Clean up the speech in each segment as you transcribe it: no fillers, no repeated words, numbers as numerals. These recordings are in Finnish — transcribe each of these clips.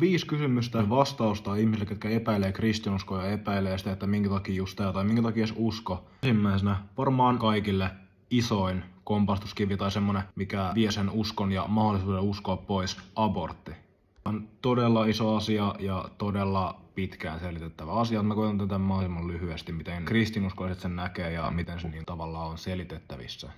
5 kysymystä ja vastausta ihmisille, jotka epäilee kristinuskoa ja epäilee sitä, että minkä takia just tää tai minkä takia edes usko. Ensimmäisenä varmaan kaikille isoin kompastuskivi tai semmonen, mikä vie sen uskon ja mahdollisuuden uskoa pois, abortti. On todella iso asia ja todella pitkään selitettävä asia. Mä koitan tätä mahdollisimman lyhyesti, miten kristinuskolaiset sen näkee ja miten se niin tavallaan on selitettävissä.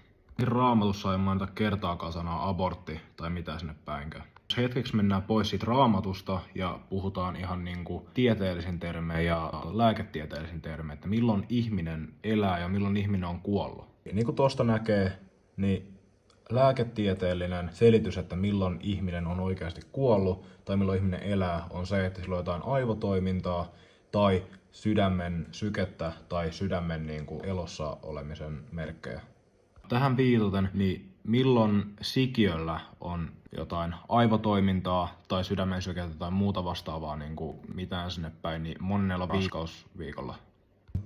Raamatussa ei mainita kertaakaan sanaa abortti tai mitä sinne päinkään. Jos hetkeksi mennään pois siitä raamatusta ja puhutaan ihan niinku tieteellisin termein ja lääketieteellisin termein, että milloin ihminen elää ja milloin ihminen on kuollut. Ja niin kuin tuosta näkee, niin lääketieteellinen selitys, että milloin ihminen on oikeasti kuollut tai milloin ihminen elää, on se, että sillä on jotain aivotoimintaa tai sydämen sykettä tai sydämen niinku elossa olemisen merkkejä. Tähän viitaten, niin milloin sikiöllä on jotain aivotoimintaa tai sydämen sykettä tai muuta vastaavaa niin kuin mitään sinne päin, niin monella raskausviikolla.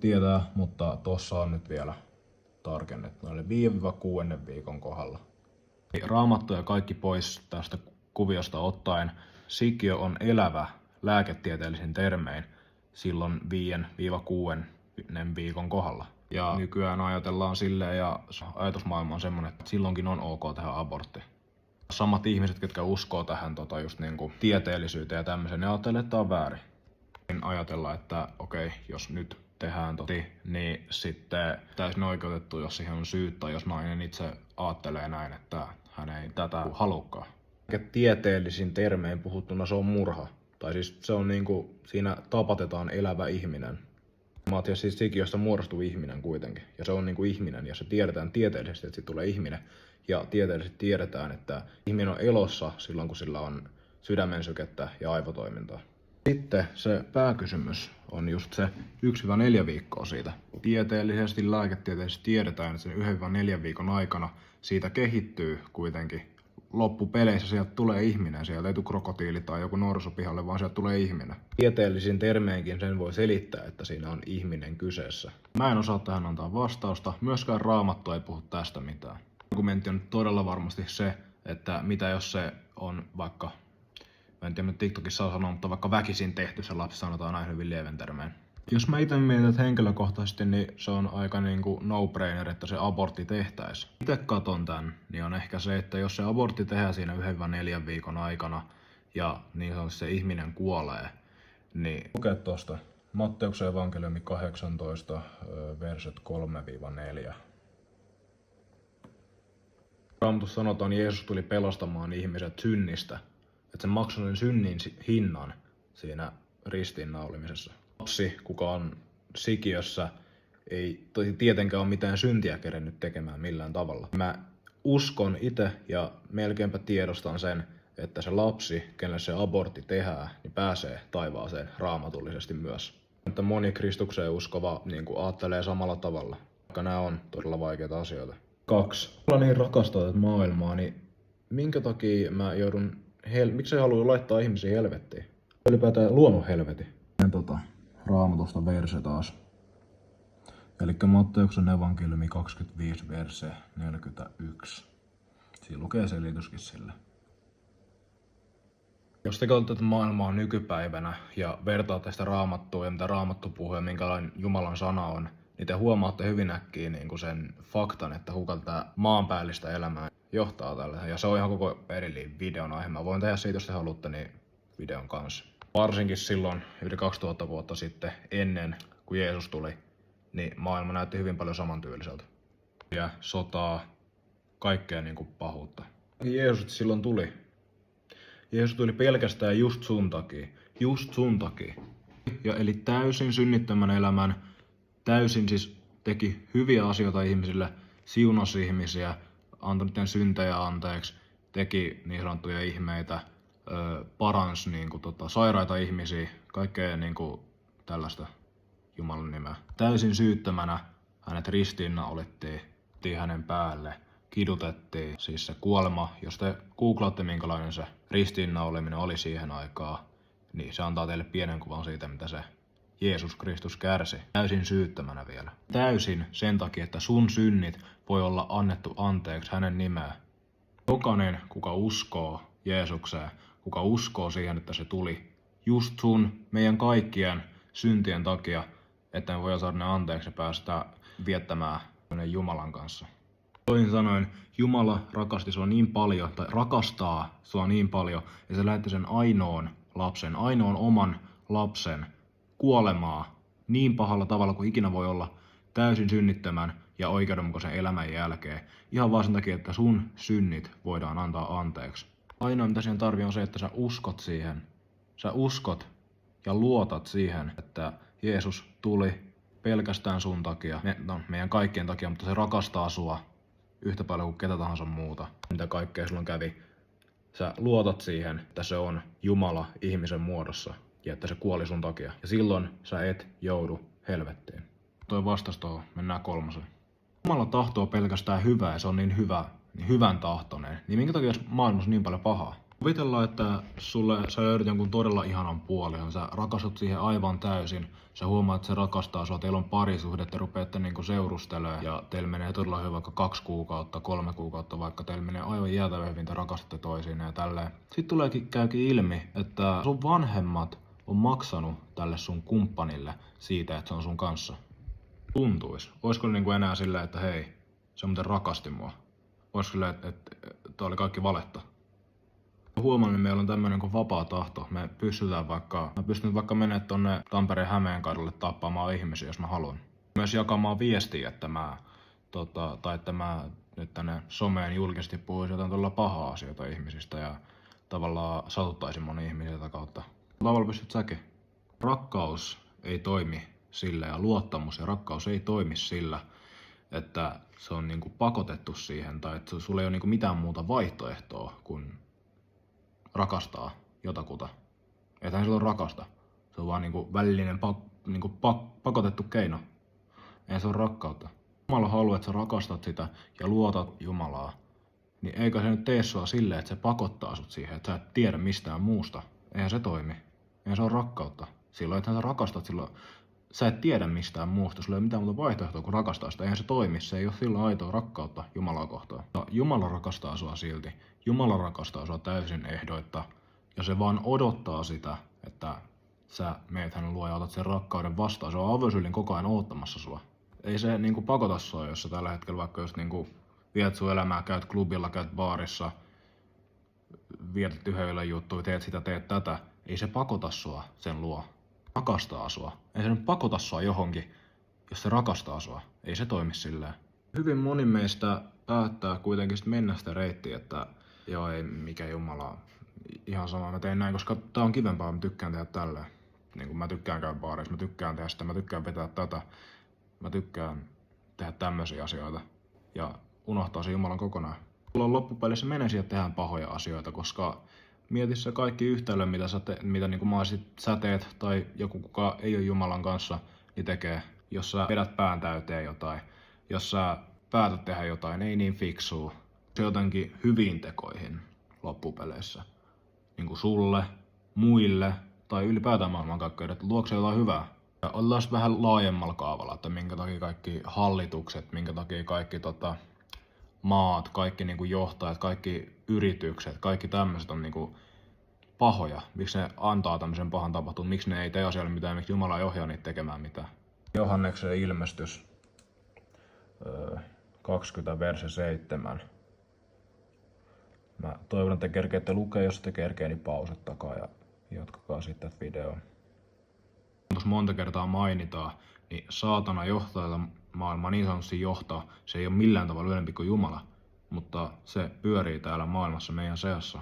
Tietää, mutta tossa on nyt vielä tarkennettu noille 5-6 viikon kohdalla. Raamattu ja kaikki pois tästä kuviosta ottaen, sikiö on elävä lääketieteellisin termein silloin 5-6 viikon kohdalla. Ja nykyään ajatellaan silleen ja ajatusmaailma on semmonen, että silloinkin on ok tehdä abortti. Samat ihmiset, jotka uskoo tähän just niinku tieteellisyyteen ja tämmöiseen, ne ajattelee, että tää on väärin. Ajatella, että okei, jos nyt tehdään niin sitten täysin oikeutettu, jos siihen on syyt tai jos nainen itse ajattelee näin, että hän ei tätä halukkaan. Tieteellisin termein puhuttuna se on murha. Tai siis se on niinku, siinä tapatetaan elävä ihminen. Ja siis sikiöstä muodostuu ihminen kuitenkin. Ja se on niinku ihminen ja se tiedetään tieteellisesti, että siitä tulee ihminen. Ja tieteellisesti tiedetään, että ihminen on elossa silloin, kun sillä on sydämen sykettä ja aivotoimintaa. Sitten se pääkysymys on just se 1-4 viikkoa siitä. Tieteellisesti, lääketieteellisesti tiedetään, että sen 1-4 viikon aikana siitä kehittyy kuitenkin. Loppupeleissä sieltä tulee ihminen, sieltä ei tule krokotiili tai joku norsu pihalle, vaan sieltä tulee ihminen. Tieteellisin termeinkin sen voi selittää, että siinä on ihminen kyseessä. Mä en osaa tähän antaa vastausta, myöskään Raamattu ei puhu tästä mitään. Argumentti on todella varmasti se, että mitä jos se on vaikka, mä en tiedä mitä TikTokissa on sanonut, mutta vaikka väkisin tehty se lapsi, sanotaan näin hyvin lievän termein. Jos mä itse mietin, että henkilökohtaisesti, niin se on aika niinku no-brainer, että se abortti tehtäisiin. Itse katon tän, niin on ehkä se, että jos se abortti tehdään siinä 1-4 viikon aikana ja niin sanotusti se ihminen kuolee, niin lukee tosta Matteuksen evankeliumi 18, verset 3-4. Raamatussa sanotaan, että Jeesus tuli pelastamaan ihmiset synnistä, että se maksoi sen synnin hinnan siinä ristiinnaulimisessa. Lapsi, kuka on sikiössä, ei tietenkään ole mitään syntiä kerennyt tekemään millään tavalla. Mä uskon itse ja melkeinpä tiedostan sen, että se lapsi, kenelle se abortti tehdään, niin pääsee taivaaseen raamatullisesti myös. Että moni Kristukseen uskova niin kuin ajattelee samalla tavalla, vaikka nämä on todella vaikeita asioita. 2. Olen niin rakastaa tätä maailmaa, niin minkä takia mä joudun, miksi haluaa laittaa ihmisiä helvettiin? Ylipäätään luonnon helvetin. Raamatusta verse taas. Elikkä Matteuksen evankeliumi 25 verse 41. Siinä lukee selityskin sille. Jos te katsotte tätä maailmaa nykypäivänä ja vertaatte sitä Raamattua ja mitä Raamattu puhuu ja minkälainen Jumalan sana on, niin te huomaatte hyvin äkkiä niin sen faktan, että kuka tätä maanpäällistä elämää johtaa tällä. Ja se on ihan koko erillinen videon aihe. Mä voin tehdä siitä, jos te haluatte, niin videon kanssa. Varsinkin silloin yli 2000 vuotta sitten, ennen kuin Jeesus tuli, niin maailma näytti hyvin paljon samantyyliseltä. Ja sotaa, kaikkea niin kuin pahuutta. Jeesus silloin tuli. Jeesus tuli pelkästään just sun takia. Just sun takia. Ja eli täysin synnittömän elämän, täysin siis teki hyviä asioita ihmisille, siunasi ihmisiä, antoi niiden syntejä anteeksi, teki niin sanottuja ihmeitä, paransi sairaita ihmisiä, kaikkea tällaista Jumalan nimeä. Täysin syyttömänä hänet ristiinnaulittiin hänen päälle, kidutettiin. Siis se kuolema, jos te googlaatte minkälainen se ristiinnauliminen oli siihen aikaan, niin se antaa teille pienen kuvan siitä, mitä se Jeesus Kristus kärsi. Täysin syyttömänä vielä. Täysin sen takia, että sun synnit voi olla annettu anteeksi hänen nimeä. Jokainen, kuka uskoo Jeesukseen, kuka uskoo siihen, että se tuli just meidän kaikkien syntien takia, että me voidaan saada ne anteeksi ja päästä viettämään Jumalan kanssa. Toisin sanoen, Jumala rakasti sua niin paljon, tai rakastaa sua niin paljon, ja se lähetti sen ainoan oman lapsen kuolemaa niin pahalla tavalla kuin ikinä voi olla, täysin synnittömän ja oikeudenmukaisen elämän jälkeen, ihan vaan sen takia, että sun synnit voidaan antaa anteeksi. Ainoa mitä siihen tarvii on se, että sä uskot siihen. Sä uskot ja luotat siihen, että Jeesus tuli pelkästään sun takia, meidän kaikkien takia, mutta se rakastaa sua yhtä paljon kuin ketä tahansa muuta. Mitä kaikkea silloin kävi. Sä luotat siihen, että se on Jumala ihmisen muodossa ja että se kuoli sun takia. Ja silloin sä et joudu helvettiin. Toi vastas tuohon, mennään 3. Jumala tahtoo pelkästään hyvää ja se on niin hyvä, niin hyvän tahtoinen. Niin minkä takia maailmassa on niin paljon pahaa? Kuvitellaan, että sä löydät jonkun todella ihanan puolen, sä rakastut siihen aivan täysin, sä huomaat, että se rakastaa sua, teillä on parisuhde, te rupeatte niinku seurustelemaan ja teillä menee todella hyvin vaikka 2 kuukautta, 3 kuukautta, vaikka teillä menee aivan jäätävän hyvin, te rakastatte toisiin ja tälleen. Sitten käykin ilmi, että sun vanhemmat on maksanut tälle sun kumppanille siitä, että se on sun kanssa. Tuntuis. Oisko niinku enää silleen, että hei, se muuten rakasti mua? Oisko silleen, että tää oli kaikki valetta? Huomannut, että meillä on tämmöinen kuin vapaa tahto. Mä pystyn vaikka menemään tonne Tampereen Hämeenkadulle tappamaan ihmisiä, jos mä haluan. Myös jakamaan viestiä, että mä nyt tänne someen julkisesti puhuisin jotain todella pahaa asioita ihmisistä ja tavallaan satuttaisin moni ihmisiä tätä kautta. Tavallaan pystyt säkin. Rakkaus ei toimi sillä ja luottamus ja rakkaus ei toimi sillä, että se on niinku pakotettu siihen tai että sulla ei ole niinku mitään muuta vaihtoehtoa kuin rakastaa jotakuta. Eihän se ole rakasta. Se on vaan niinku välillinen pakotettu keino. Ei se ole rakkautta. Jumala haluaa, että sä rakastat sitä ja luotat Jumalaa. Niin eikö se nyt tee sua silleen, että se pakottaa sut siihen, että sä et tiedä mistään muusta. Eihän se toimi. Eihän se ole rakkautta. Silloin, että sä rakastat, silloin sä et tiedä mistään muusta. Sulla ei ole mitään muuta vaihtoehtoa kuin rakastaa sitä. Eihän se toimi. Se ei ole silloin aitoa rakkautta Jumalaa kohtaan. No, Jumala rakastaa sua silti. Jumala rakastaa sua täysin ehdoitta. Ja se vaan odottaa sitä, että sä meet hänen luo ja otat sen rakkauden vastaan. Se on avosylin koko ajan oottamassa sua. Ei se niinku pakota sua, jos sä tällä hetkellä vaikka just niinku viet sun elämää, käyt klubilla, käyt baarissa, vietät yhdellä juttuja, teet sitä, teet tätä. Ei se pakota sua sen luo. Rakastaa sua. Ei se nyt pakota sua johonkin, jos se rakastaa sua. Ei se toimi silleen. Hyvin moni meistä päättää kuitenkin mennä sitä reittiä, että joo, ei mikä Jumala, ihan sama, mä tein näin, koska tää on kivempaa, mä tykkään tehdä tälleen. Niin kuin mä tykkään käydä baarissa, mä tykkään tehdä sitä, mä tykkään vetää tätä, mä tykkään tehdä tämmöisiä asioita ja unohtaa se Jumalan kokonaan. Sulla loppupeleissä menee siihen, että tehdään pahoja asioita, koska mieti se kaikki yhtälö, mitä niin kuin sä teet tai joku kuka ei ole Jumalan kanssa, niin tekee. Jos sä vedät pään täyteen jotain, jos sä päätät tehdä jotain, ei niin fiksua. Se jotenkin hyviin tekoihin loppupeleissä. Niin kuin sulle, muille tai ylipäätään maailmankaikkeudelle, että luokse jotain hyvää. Ja ollaan vähän laajemmalla kaavalla, että minkä takia kaikki hallitukset, minkä takia kaikki maat, kaikki niinku johtajat, kaikki yritykset, kaikki tämmöiset on niinku pahoja. Miksi ne antaa tämmöisen pahan tapahtuman, miksi ne ei tee asialle mitään, miksi Jumala ei ohjaa niitä tekemään mitään. Johanneksen ilmestys 20 verse 7. Mä toivon, että kerkeette lukea, jos te kerkee, niin pausettakaa ja jatkakaa sitten videoa. Tuossa monta kertaa mainitaan, niin saatana johtaa tätä maailmaa, niin sanotusti johtaa. Se ei ole millään tavalla ylempi kuin Jumala, mutta se pyörii täällä maailmassa meidän seassa.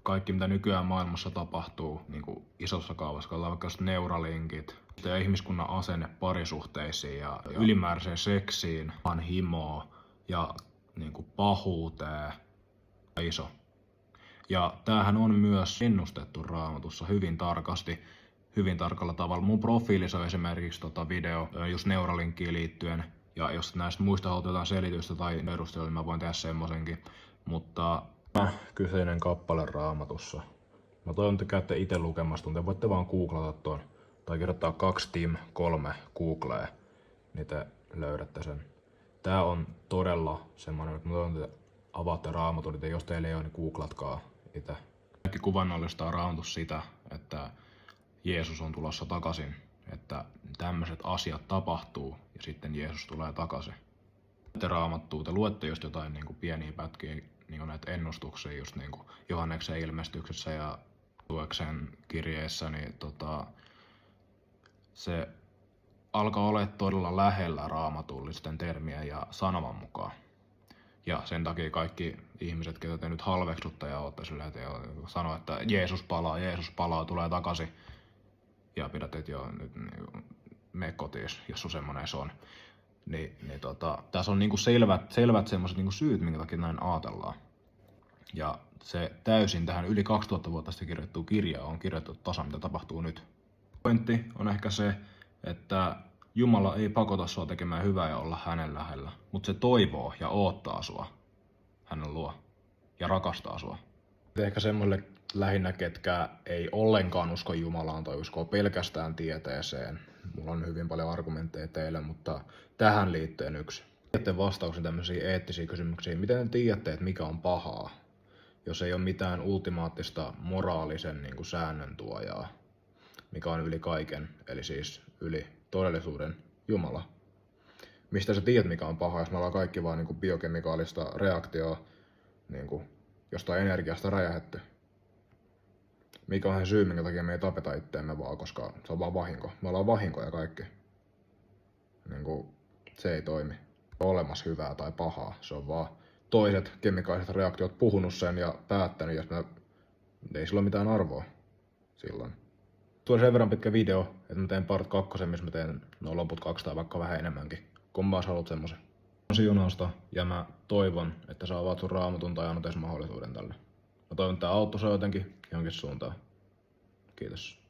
Kaikki mitä nykyään maailmassa tapahtuu niin kuin isossa kaavassa, katsotaan vaikka Neuralinkit ja ihmiskunnan asenne parisuhteisiin ja ylimääräiseen seksiin, himoa ja niin kuin pahuuteen. Iso. Ja tämähän on myös ennustettu Raamatussa hyvin tarkasti, hyvin tarkalla tavalla. Mun profiilissa on esimerkiksi video just Neuralinkkiin liittyen. Ja jos näistä muista haluat jotain selitystä tai perustelua, niin mä voin tehdä semmosenkin. Mutta kyseinen kappale Raamatussa. Mä toivon, että käytte itse lukemassa, te voitte vaan googlata tuon. Tai kirjoittaa 2 Tim 3 Googleen, niin te löydätte sen. Tää on todella semmonen, että mä toivon, että avaatte Raamatun, että jos teillä ei ole, niin googlatkaa itse. Kaikki kuvannollistaa Raamattu sitä, että Jeesus on tulossa takaisin, että tämmöiset asiat tapahtuu ja sitten Jeesus tulee takaisin. Te Raamattua, te luette just jotain niin kuin pieniä pätkiä, niin kuin näitä ennustuksia just niin kuin Johanneksen ilmestyksessä ja Tueksen kirjeessä, niin se alkaa olla todella lähellä raamatullisten termien ja sanoman mukaan. Ja sen takia kaikki ihmiset, ketä te nyt halveksutte ja olette silleen, että sanoo, että Jeesus palaa, tulee takaisin. Ja pidät, että joo, nyt niin, mene kotiin, jos on semmoinen on. Tässä on niinku selvät semmoiset niinku syyt, minkä takia näin ajatellaan. Ja se täysin tähän yli 2000 vuotta sitten kirjoittu kirja on kirjoitettu tasan, mitä tapahtuu nyt. Pointti on ehkä se, että Jumala ei pakota sua tekemään hyvää ja olla hänen lähellä, mutta se toivoo ja oottaa sua hänen luo ja rakastaa sua. Ehkä semmoille lähinnä, ketkä ei ollenkaan usko Jumalaan tai uskoo pelkästään tieteeseen. Mulla on hyvin paljon argumentteja teille, mutta tähän liittyen yksi. Tiedätte vastauksen tämmöisiin eettisiin kysymyksiin. Miten te tiedätte, että mikä on pahaa, jos ei ole mitään ultimaattista moraalisen niin kuin säännön tuojaa, mikä on yli kaiken, eli siis yli todellisuuden Jumala. Mistä sä tiedät, mikä on pahaa, jos me ollaan kaikki vaan niin kuin biokemikaalista reaktioa niin kuin jostain energiasta räjähetty? Mikä on se syy, minkä takia me ei tapeta itteemme vaan, koska se on vaan vahinko. Me ollaan vahinkoja kaikki. Niin kuin, se ei toimi. On olemassa hyvää tai pahaa. Se on vaan toiset kemikaaliset reaktiot puhunut sen ja päättänyt, jos me ei sillä ole mitään arvoa silloin. Tuo sen verran pitkä video, että mä teen part 2, missä mä teen nuo loput 2 tai vaikka vähän enemmänkin. Kummaa sä haluat semmosen. Siunausta ja mä toivon, että sä avaat sun Raamatun tai annat edes mahdollisuuden tälle. Mä toivon, että tää auttoi sua jotenkin johonkin suuntaan. Kiitos.